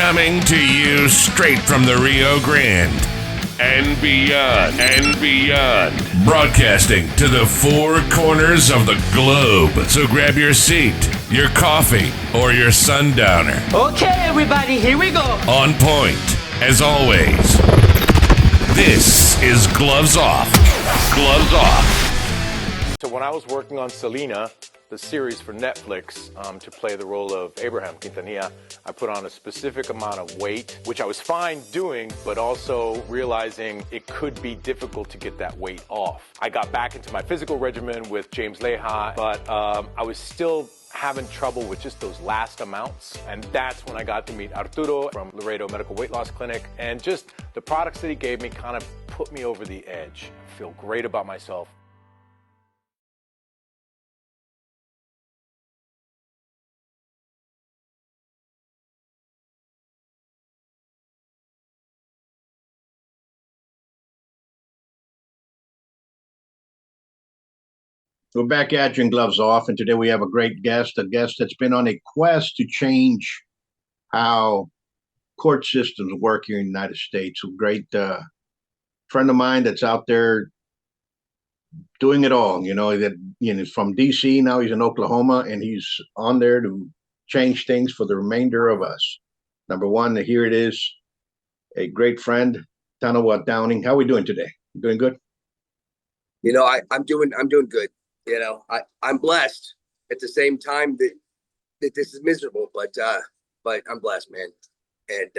Coming to you straight from the Rio Grande and beyond. Broadcasting to the four corners of the globe. So grab your seat, your coffee, or your sundowner. Okay, everybody, here we go. On point, as always. This is Gloves Off. Gloves Off. So when I was working on Selena, the series for Netflix, to play the role of Abraham Quintanilla, I put on a specific amount of weight, which I was fine doing, but also realizing it could be difficult to get that weight off. I got back into my physical regimen with James Leha, but I was still having trouble with just those last amounts. And that's when I got to meet Arturo from Laredo Medical Weight Loss Clinic. And just the products that he gave me kind of put me over the edge. I feel great about myself. We're back at you in Gloves Off, and today we have a great guest, a guest that's been on a quest to change how court systems work here in the United States. A great friend of mine that's out there doing it all. He's from D.C., now he's in Oklahoma, and he's on there to change things for the remainder of us. Number one, here it is, a great friend, Tanawanha Downing. How are we doing today? You doing good? I'm doing good. I'm blessed at the same time that this is miserable, but I'm blessed, man. And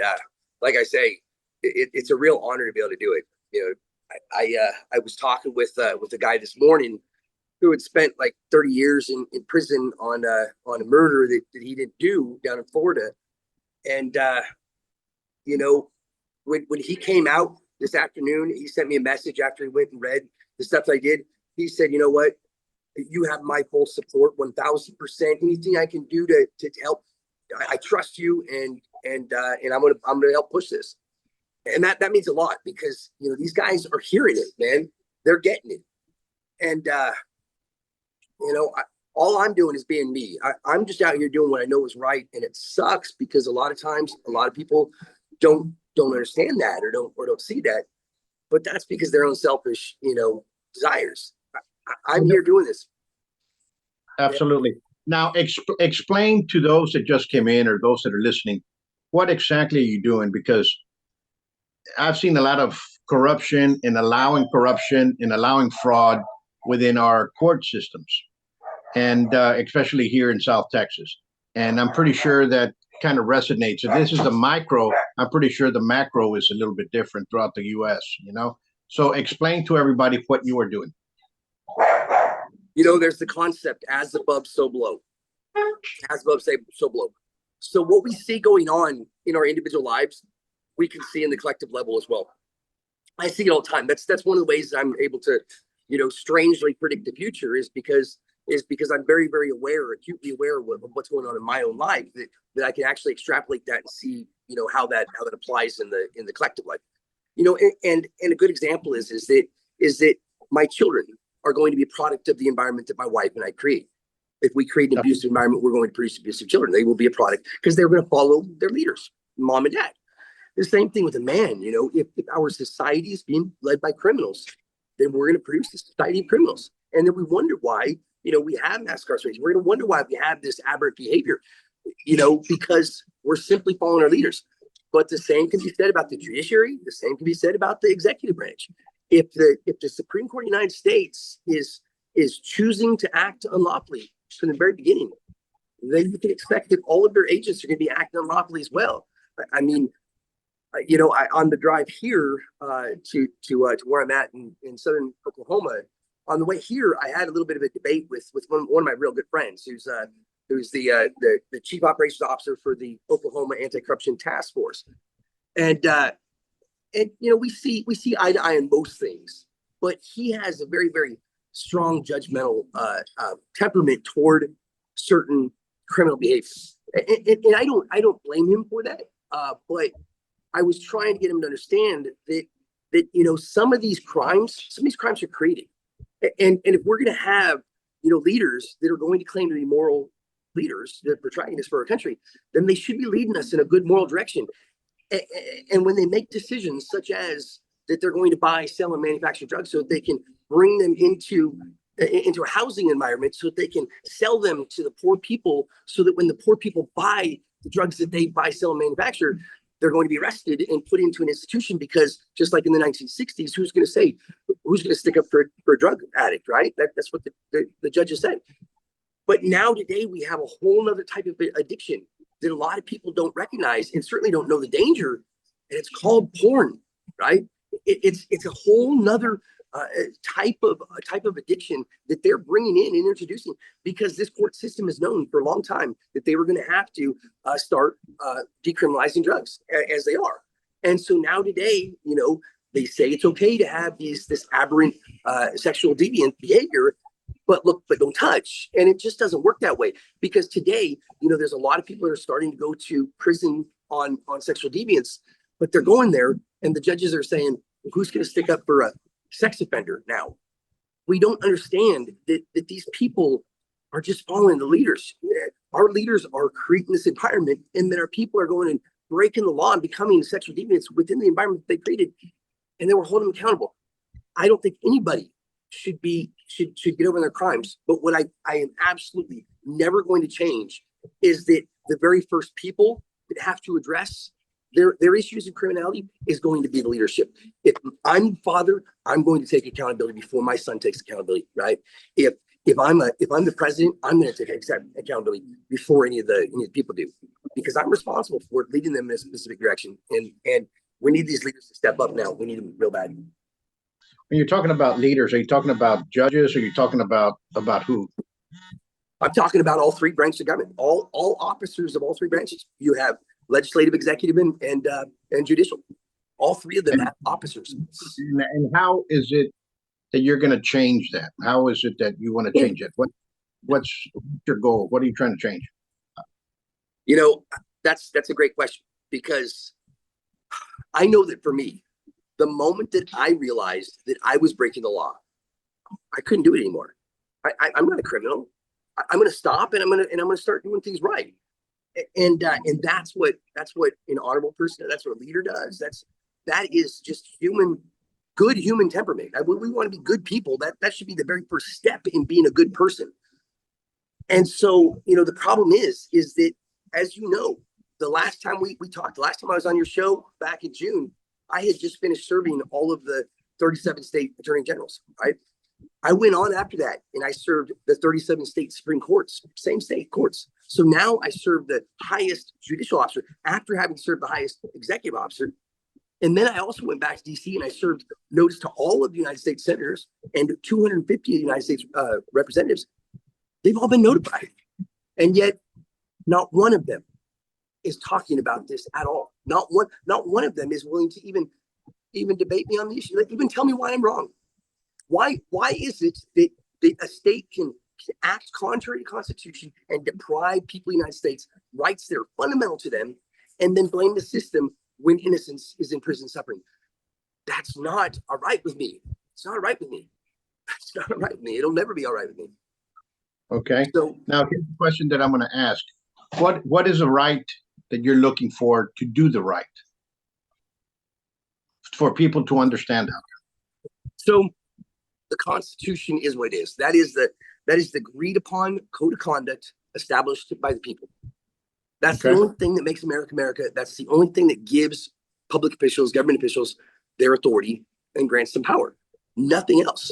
like I say, it's a real honor to be able to do it. I was talking with a guy this morning who had spent like 30 years in prison on a murder that he didn't do down in Florida. And when he came out this afternoon, he sent me a message after he went and read the stuff I did. He said, "You know what? You have my full support, 1,000%. Anything I can do to help, I trust you, and I'm gonna help push this." And that means a lot, because these guys are hearing it, man. They're getting it, and all I'm doing is being me. I'm just out here doing what I know is right, and it sucks because a lot of times a lot of people don't understand that or don't see that, but that's because their own selfish desires. I'm here doing this. Absolutely. Yeah. Now, explain to those that just came in or those that are listening, what exactly are you doing? Because I've seen a lot of corruption and allowing fraud within our court systems, and especially here in South Texas. And I'm pretty sure that kind of resonates. If this is the micro, I'm pretty sure the macro is a little bit different throughout the U.S., So explain to everybody what you are doing. There's the concept, as above, so below. As above, so below. So what we see going on in our individual lives, we can see in the collective level as well. I see it all the time. That's one of the ways that I'm able to, strangely predict the future is because I'm very, very acutely aware of what's going on in my own life, that I can actually extrapolate that and see, how that applies in the collective life. And a good example is that my children are going to be a product of the environment that my wife and I create. If we create an abusive environment, we're going to produce abusive children. They will be a product because they're going to follow their leaders, mom and dad. The same thing with a man. If our society is being led by criminals, then we're going to produce a society of criminals. And then we wonder why, we have mass incarceration. We're going to wonder why we have this aberrant behavior, because we're simply following our leaders. But the same can be said about the judiciary. The same can be said about the executive branch. If the Supreme Court of the United States is choosing to act unlawfully from the very beginning, then you can expect that all of their agents are going to be acting unlawfully as well. I mean, on the drive here to where I'm at in southern Oklahoma, on the way here, I had a little bit of a debate with one of my real good friends, who's the chief operations officer for the Oklahoma Anti-Corruption Task Force, and we see eye to eye on most things, but he has a very, very strong judgmental temperament toward certain criminal behavior, and I don't blame him for that. But I was trying to get him to understand that some of these crimes are created, and if we're going to have leaders that are going to claim to be moral leaders, the protagonists for our country, then they should be leading us in a good moral direction. And when they make decisions such as that they're going to buy, sell, and manufacture drugs so that they can bring them into a housing environment so that they can sell them to the poor people, so that when the poor people buy the drugs that they buy, sell, and manufacture, they're going to be arrested and put into an institution, because just like in the 1960s, who's going to stick up for a drug addict, right? That's what the judges said. But now today we have a whole other type of addiction that a lot of people don't recognize and certainly don't know the danger. And it's called porn, right? It's a whole nother type of addiction that they're bringing in and introducing, because this court system has known for a long time that they were going to have to start decriminalizing drugs as they are. And so now today, they say it's okay to have this aberrant sexual deviant behavior, but don't touch. And it just doesn't work that way, because today, there's a lot of people that are starting to go to prison on sexual deviance, but they're going there and the judges are saying, who's going to stick up for a sex offender now? We don't understand that these people are just following the leaders. Our leaders are creating this environment, and then our people are going and breaking the law and becoming sexual deviants within the environment they created, and then we're holding them accountable. I don't think anybody should get over their crimes. But what I am absolutely never going to change is that the very first people that have to address their issues of criminality is going to be the leadership. If I'm father, I'm going to take accountability before my son takes accountability, right? If I'm the president, I'm going to take accountability before any of the people do, because I'm responsible for leading them in a specific direction. And we need these leaders to step up now. We need them real bad. When you're talking about leaders, are you talking about judges, or are you talking about who? I'm talking about all three branches of government, all officers of all three branches. You have legislative, executive, and judicial. All three of them have officers. And how is it that you're going to change that? How is it that you want to change it? What's your goal? What are you trying to change? That's a great question, because I know that for me, the moment that I realized that I was breaking the law, I couldn't do it anymore. I'm not a criminal. I'm going to stop, and I'm going to start doing things right. And that's what an honorable person, that's what a leader does. That is just good human temperament. We want to be good people. That should be the very first step in being a good person. And so, the problem is that, as you know, the last time we talked, the last time I was on your show back in June, I had just finished serving all of the 37 state attorney generals, right? I went on after that and I served the 37 state Supreme Courts, same state courts. So now I serve the highest judicial officer after having served the highest executive officer. And then I also went back to DC and I served notice to all of the United States senators and 250 of the United States representatives. They've all been notified. And yet not one of them is talking about this at all. Not one of them is willing to even debate me on the issue. Like, even tell me why I'm wrong. Why is it that a state can act contrary to the Constitution and deprive people in the United States rights that are fundamental to them, and then blame the system when innocence is in prison suffering? That's not all right with me. It's not all right with me. It's not all right with me. It'll never be all right with me. Okay. So now here's the question that I'm going to ask. What is a right that you're looking for to do the right, for people to understand how? So the Constitution is what it is. That is the agreed upon code of conduct established by the people. That's the only thing that makes America America. That's the only thing that gives public officials, government officials, their authority and grants them power. Nothing else.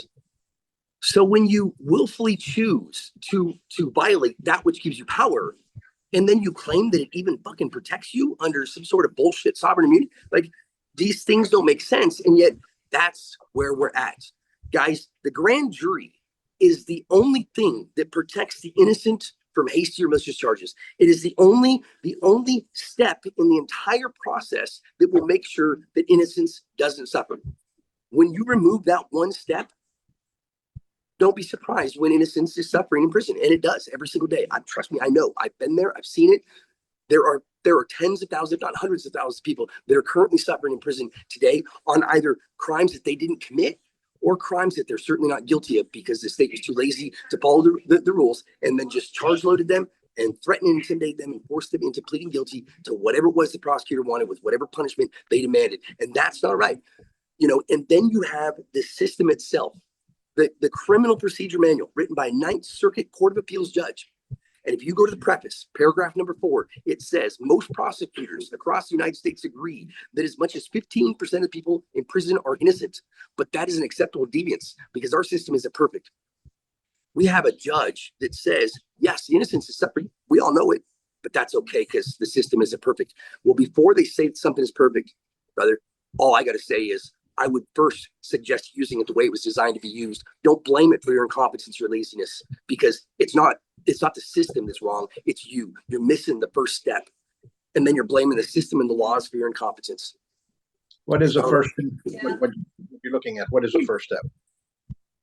So when you willfully choose to violate that which gives you power, and then you claim that it even fucking protects you under some sort of bullshit sovereign immunity, like, these things don't make sense. And yet that's where we're at. Guys, the grand jury is the only thing that protects the innocent from hasty or malicious charges. It is the only step in the entire process that will make sure that innocence doesn't suffer. When you remove that one step, don't be surprised when innocence is suffering in prison. And it does every single day. Trust me, I know. I've been there. I've seen it. There are tens of thousands, if not hundreds of thousands of people that are currently suffering in prison today on either crimes that they didn't commit or crimes that they're certainly not guilty of because the state was too lazy to follow the rules and then just charge loaded them and threaten and intimidate them and force them into pleading guilty to whatever it was the prosecutor wanted with whatever punishment they demanded. And that's not right. And then you have the system itself, the criminal procedure manual written by a Ninth Circuit Court of Appeals judge. And if you go to the preface, paragraph number 4, it says most prosecutors across the United States agree that as much as 15% of people in prison are innocent, but that is an acceptable deviance because our system isn't perfect. We have a judge that says, yes, the innocence is separate. We all know it, but that's okay because the system isn't perfect. Well, before they say something is perfect, brother, all I got to say is I would first suggest using it the way it was designed to be used. Don't blame it for your incompetence or laziness because it's not the system that's wrong. It's you. You're missing the first step. And then you're blaming the system and the laws for your incompetence. What is the first thing what you're looking at? What is the first step?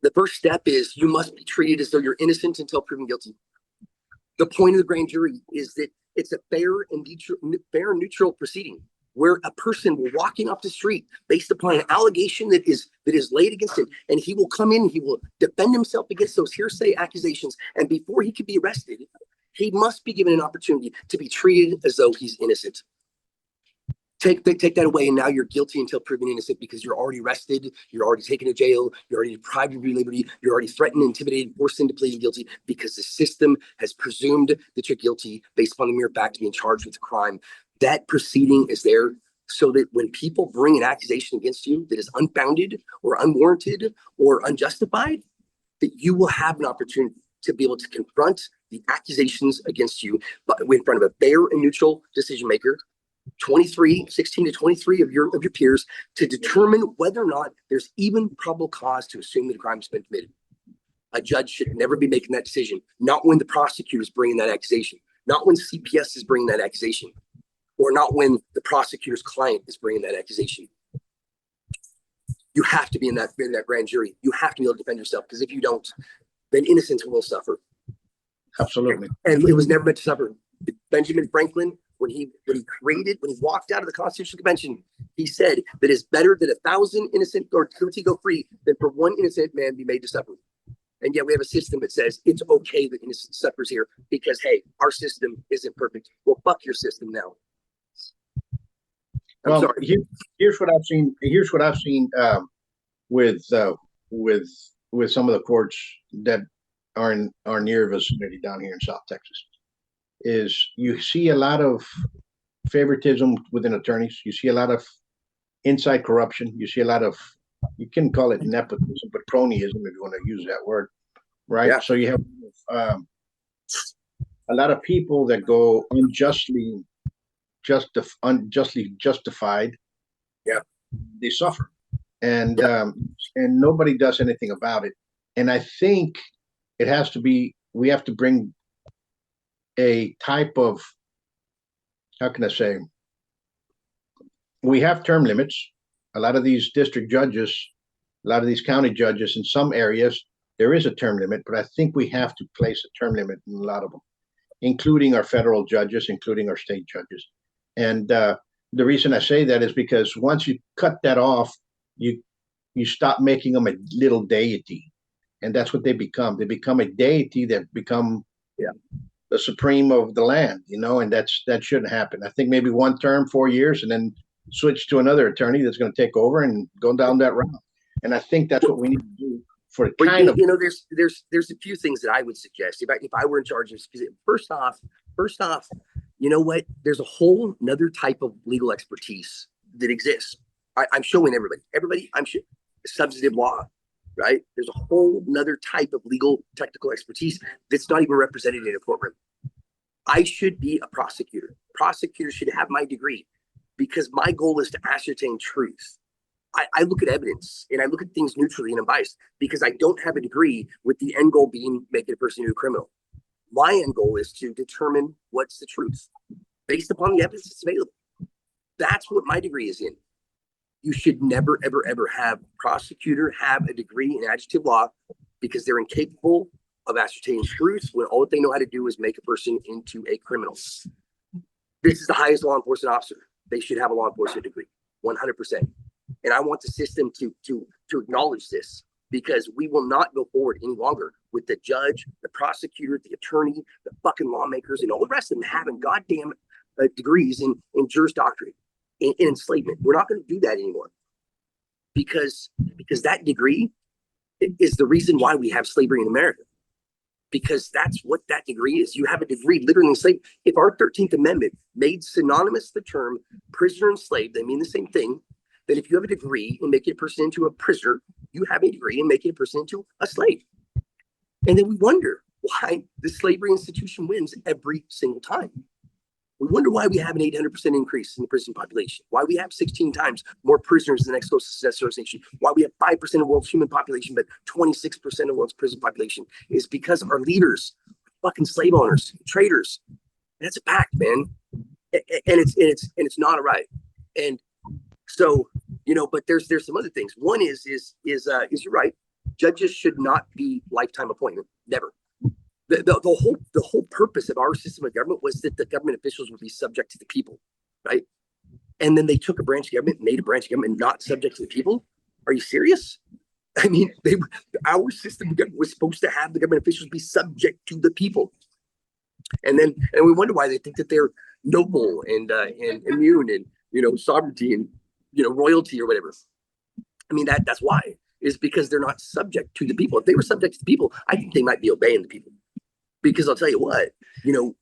The first step is you must be treated as though you're innocent until proven guilty. The point of the grand jury is that it's a fair and neutral proceeding where a person walking off the street based upon an allegation that is laid against him, and he will come in, he will defend himself against those hearsay accusations, and before he can be arrested, he must be given an opportunity to be treated as though he's innocent. Take that away, and now you're guilty until proven innocent because you're already arrested, you're already taken to jail, you're already deprived of your liberty, you're already threatened, intimidated, forced into pleading guilty because the system has presumed that you're guilty based upon the mere fact of being charged with a crime. That proceeding is there so that when people bring an accusation against you that is unfounded or unwarranted or unjustified, that you will have an opportunity to be able to confront the accusations against you in front of a fair and neutral decision maker, 16 to 23 of your peers, to determine whether or not there's even probable cause to assume that a crime has been committed. A judge should never be making that decision, not when the prosecutor is bringing that accusation, not when CPS is bringing that accusation, or not when the prosecutor's client is bringing that accusation. You have to be in that grand jury. You have to be able to defend yourself, because if you don't, then innocence will suffer. Absolutely. And it was never meant to suffer. Benjamin Franklin, when he walked out of the Constitutional Convention, he said that it's better that 1,000 innocent or guilty go free than for one innocent man be made to suffer. And yet we have a system that says it's okay that innocent suffers here because, hey, our system isn't perfect. Well, fuck your system now. I'm sorry. Here's what I've seen. Here's what I've seen with some of the courts that are near vicinity down here in South Texas. Is you see a lot of favoritism within attorneys. You see a lot of inside corruption. You see a lot of, you can call it nepotism, but cronyism, if you want to use that word, right? Yeah. So you have a lot of people that go unjustly justified. Yeah, they suffer, and nobody does anything about it. And I think it has to be. We have to bring a type of, how can I say? We have term limits. A lot of these district judges, a lot of these county judges, in some areas there is a term limit, but I think we have to place a term limit in a lot of them, including our federal judges, including our state judges. And the reason I say that is because once you cut that off, you stop making them a little deity, and that's what they become. They become a deity that become the supreme of the land, and that shouldn't happen. I think maybe one term, 4 years, and then switch to another attorney that's going to take over and go down that route. And I think that's what we need to do for kind of. There's a few things that I would suggest if I were in charge of. First off, you know what? There's a whole another type of legal expertise that exists. I'm showing everybody. I'm sure substantive law, right? There's a whole another type of legal technical expertise that's not even represented in a courtroom. I should be a prosecutor. Prosecutors should have my degree because my goal is to ascertain truth. I look at evidence and I look at things neutrally and unbiased because I don't have a degree with the end goal being making a person into a criminal. My end goal is to determine what's the truth based upon the evidence that's available. That's what my degree is in. You should never, ever, ever have a prosecutor have a degree in adjective law because they're incapable of ascertaining truth when all they know how to do is make a person into a criminal. This is the highest law enforcement officer. They should have a law enforcement degree, 100%. And I want the system to acknowledge this. because we will not go forward any longer with the judge, the prosecutor, the attorney, the fucking lawmakers, and all the rest of them having goddamn degrees in juris doctorate, in enslavement. We're not going to do that anymore because that degree is the reason why we have slavery in America. Because that's what that degree is. You have a degree literally in slave. If our 13th Amendment made synonymous the term prisoner and slave, they mean the same thing. That if you have a degree in making a person into a prisoner, you have a degree in making a person into a slave. And then we wonder why the slavery institution wins every single time. We wonder why we have an 800% increase in the prison population, why we have 16 times more prisoners than the next closest successor nation, why we have 5% of the world's human population, but 26% of the world's prison population is because our leaders are fucking slave owners, traders. That's a fact, man. And it's not all right. And so, but there's some other things. One is you're right. Judges should not be lifetime appointment. Never. The whole purpose of our system of government was that the government officials would be subject to the people, right? And then they took a branch of government, made a branch of government not subject to the people. Are you serious? I mean, our system of government was supposed to have the government officials be subject to the people, and we wonder why they think that they're noble and immune and sovereignty and royalty or whatever. I mean that's why is because they're not subject to the people. If they were subject to the people, I think they might be obeying the people. Because I'll tell you what,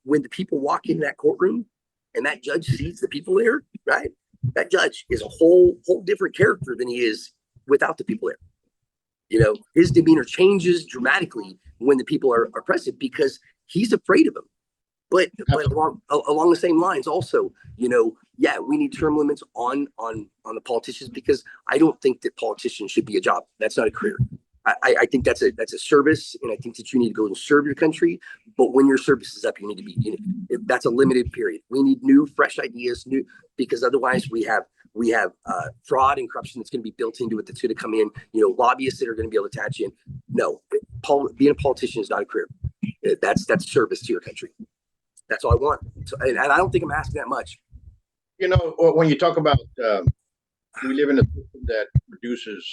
when the people walk into that courtroom and that judge sees the people there, right? That judge is a whole different character than he is without the people there. His demeanor changes dramatically when the people are present because he's afraid of them. But along the same lines, also, we need term limits on the politicians because I don't think that politicians should be a job. That's not a career. I think that's a service, and I think that you need to go and serve your country. But when your service is up, you need to be. That's a limited period. We need new, fresh ideas, because otherwise we have fraud and corruption that's going to be built into it. That's going to come in. Lobbyists that are going to be able to attach in. No, being a politician is not a career. That's service to your country. That's all I want. So, and I don't think I'm asking that much. When you talk about we live in a system that produces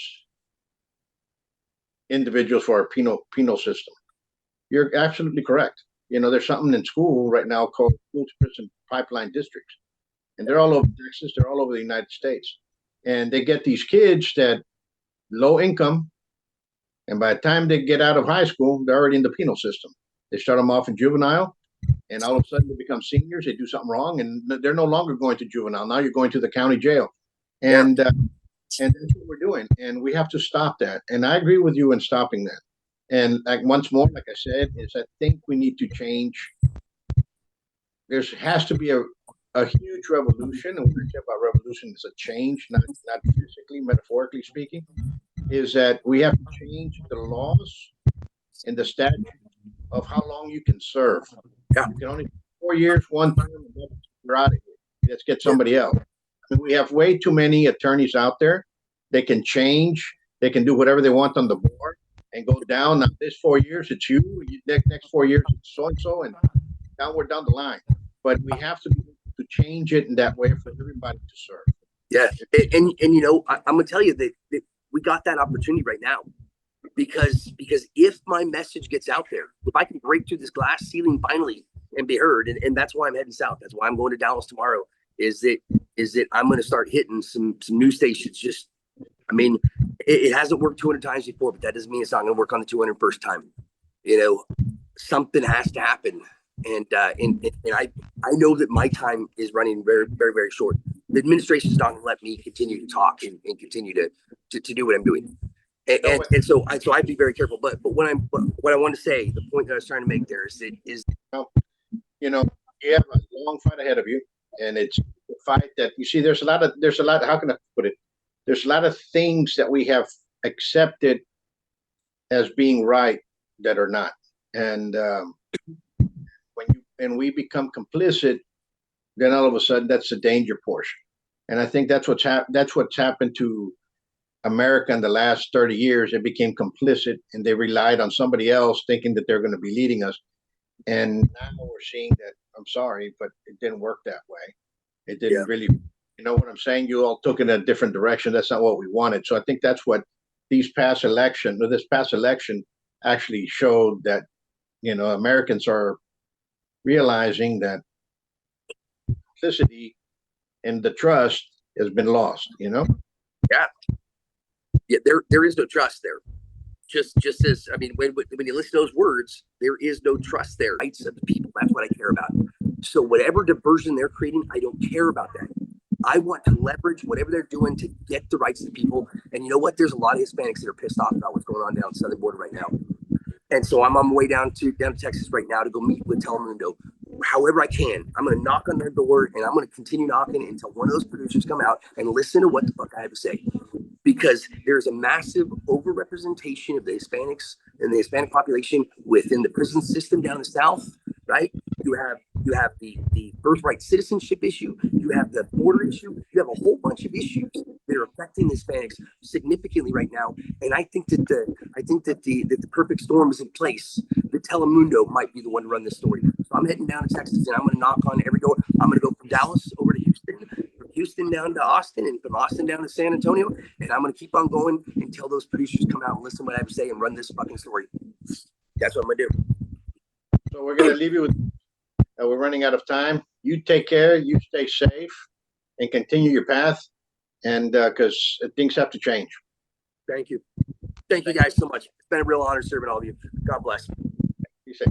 individuals for our penal system. You're absolutely correct. There's something in school right now called school to prison pipeline districts, and they're all over Texas. They're all over the United States, and they get these kids that low income, and by the time they get out of high school, they're already in the penal system. They start them off in juvenile, and all of a sudden they become seniors. They do something wrong, and they're no longer going to juvenile. Now you're going to the county jail, and that's what we're doing, and we have to stop that. And I agree with you in stopping that. And once more, like I said, I think we need to change. There has to be a huge revolution, and when I say about revolution, it's a change, not physically, metaphorically speaking. Is that we have to change the laws and the statute of how long you can serve. Yeah. You can only 4 years, one term, and then you're out of here. Let's get somebody else. I mean, we have way too many attorneys out there. They can change. They can do whatever they want on the board and go down. Now, this 4 years, it's you. Next 4 years, it's so-and-so, and downward down the line. But we have to change it in that way for everybody to serve. Yeah. And I'm going to tell you that we got that opportunity right now. Because if my message gets out there, if I can break through this glass ceiling finally and be heard, and that's why I'm heading south. That's why I'm going to Dallas tomorrow. Is that I'm going to start hitting some news stations. It hasn't worked 200 times before, but that doesn't mean it's not going to work on the 201st time. Something has to happen, and I know that my time is running very, very, very short. The administration's not going to let me continue to talk and continue to do what I'm doing. And so I have to be very careful. But what I want to say, the point that I was trying to make there is you have a long fight ahead of you, and it's a fight that you see. There's a lot. How can I put it? There's a lot of things that we have accepted as being right that are not, and when we become complicit, then all of a sudden that's the danger portion. And I think that's what's happened to America in the last 30 years. They became complicit and they relied on somebody else thinking that they're going to be leading us. And now we're seeing that, I'm sorry, but it didn't work that way. It didn't really, you know what I'm saying? You all took it in a different direction. That's not what we wanted. So I think that's what this past election actually showed that, Americans are realizing that simplicity and the trust has been lost, Yeah, there is no trust there. Just as, I mean, when you listen to those words, there is no trust there. Rights of the people, that's what I care about. So whatever diversion they're creating, I don't care about that. I want to leverage whatever they're doing to get the rights of the people. And you know what? There's a lot of Hispanics that are pissed off about what's going on down the southern border right now. And so I'm on my way down to Texas right now to go meet with Telemundo. However I can, I'm going to knock on their door, and I'm going to continue knocking until one of those producers come out and listen to what the fuck I have to say. Because there's a massive overrepresentation of the Hispanics and the Hispanic population within the prison system down the South, right? You have the birthright citizenship issue. You have the border issue. You have a whole bunch of issues that are affecting the Hispanics significantly right now. And I think that the perfect storm is in place. The Telemundo might be the one to run this story. So I'm heading down to Texas, and I'm going to knock on every door. I'm going to go from Dallas over to Houston, from Houston down to Austin, and from Austin down to San Antonio. And I'm going to keep on going until those producers come out and listen to what I have to say and run this fucking story. That's what I'm going to do. So we're going to leave you with, we're running out of time. You take care, you stay safe, and continue your path. And because things have to change. Thank you. Thank you guys so much. It's been a real honor serving all of you. God bless. Be safe.